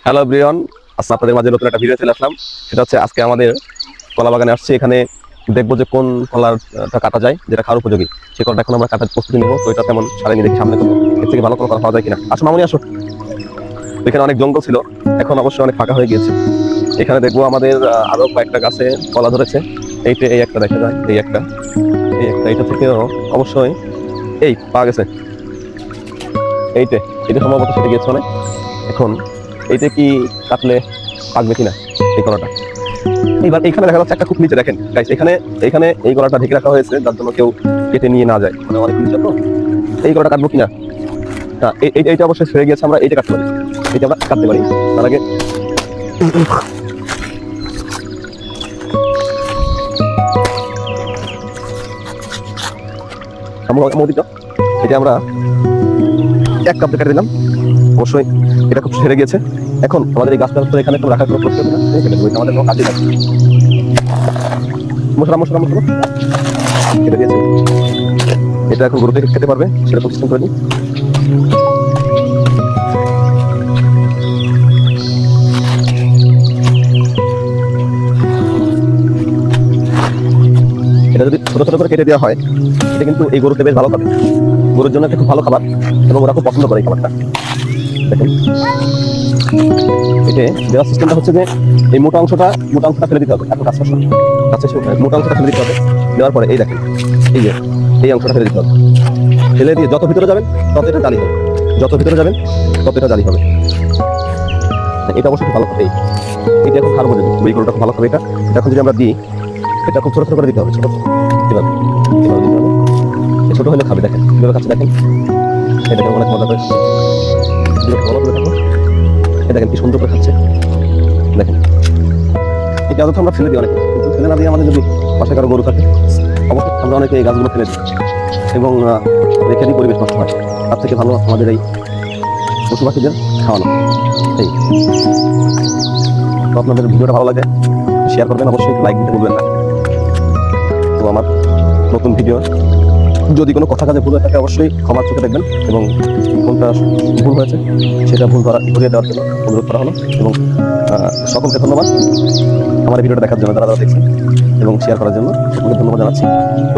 Hello Brian, আজকে আপনাদের মাঝে নতুন একটা ভিডিও চলে আসলাম। সেটা হচ্ছে আজকে আমাদের কলা বাগানে আসছি। এখানে দেখবো যে কোন কলারটা কাটা যায়, যেটা খাওয়ার উপযোগী। সেই কলাটা এখন আমরা কাটার প্রস্তুতি নেবো। তো এটা তেমন সারেনি দেখি সামনে করবো, এর থেকে ভালো কোনো কলা পাওয়া যায় কিনা। আসো মামনি আসো। এখানে অনেক জঙ্গল ছিল, এখন অবশ্যই অনেক ফাঁকা হয়ে গিয়েছে। এখানে দেখবো আমাদের আরো কয়েকটা গাছে কলা ধরেছে। এইটা এই একটা দেখা যায়, এইটা থেকেও অবশ্যই এই পাওয়া গেছে। এইটা এটা সম্ভবত সেটা গিয়েছে অনেক। এখন এইটা কি কাটলে পাকবে কিনা এই কলাটা। এইবার এখানে দেখা যাচ্ছে একটা খুব নিচে দেখেন গাইস, এখানে এখানে এই গলাটা ঢেকে রাখা হয়েছে যার জন্য কেউ কেটে নিয়ে না যায়, মানে অনেক নিচে। তো এই গলাটা কাটবো কিনা, না এইটা অবশ্যই ছেড়ে গিয়েছে, আমরা এইটা কাটতে পারি, এইটা আমরা কাটতে পারি। তার আগে এটা আমরা এক কাপ কেটে দিলাম। অবশ্যই এটা খুব ছেড়ে গিয়েছে। এখন আমাদের এই গাছটা এখানে একটু রাখার কোনো প্রশ্ন না, আমাদের কোনো কাজে লাগবে। মশলা মশলা মশলা কেটে দিয়েছে। এটা এখন গরুতে খেতে পারবে সেরকম সিস্টেম করে নিই। এটা যদি ছোট ছোট করে কেটে দেওয়া হয়, এটা কিন্তু এই গরুতে বেশ ভালো খাবে। গরুর জন্য একটা খুব ভালো খাবার এবং ওরা খুব পছন্দ করে এই খাবারটা। দেখেন এটা দেওয়ার সিস্টেমটা হচ্ছে যে এই মোটা অংশটা ফেলে দিতে হবে। এখন কাছে মোটা অংশটা ফেলে দিতে হবে। দেওয়ার পরে এই দেখেন, এই যে এই অংশটা ফেলে দিতে হবে। ফেলে দিয়ে যত ভিতরে যাবেন তত এটা জালি হবে, যত ভিতরে যাবেন তত এটা জালি হবে। এটা অবশ্যই ভালো খাবে। এটা এখন খারাপ হয়ে যাবে, ওই গরুটা খুব ভালো খাবে। এটা এখন যদি আমরা দিই, এটা খুব ছোট ছোট করে দিতে হবে। ছোট এভাবে এভাবে দিতে হবে। ছোট হলে খাবে। দেখেন কিভাবে খাচ্ছে, দেখেন এটা অনেক মজা করে। দেখেন কি সুন্দর করে খাচ্ছে। দেখেন এটা তো আমরা ফেলে দিই অনেকে, কিন্তু ফেলে না দিয়ে আমাদের যদি পাশে কারো গরু থাকে, অবশ্যই আমরা অনেকে এই গাছগুলো ফেলে দিই এবং রেখে দিই, পরিবেশ নষ্ট হয়। তার থেকে ভালো আমাদের এই পশু পাখিদের খাওয়ানো। এই তো আপনাদের ভিডিওটা ভালো লাগে শেয়ার করবেন, অবশ্যই লাইক দিতে ভুলবেন না। তো আমার নতুন ভিডিও যদি কোনো কথা কাজে ভুল হয়ে থাকে অবশ্যই ক্ষমার চোখে দেখবেন, এবং কোনটা ভুল হয়েছে সেটা ধরিয়ে দেওয়ার জন্য অনুরোধ করা হলো। এবং সকলকে ধন্যবাদ আমার ভিডিওটা দেখার জন্য, যারা দেখছেন এবং শেয়ার করার জন্য সকলকে ধন্যবাদ জানাচ্ছি।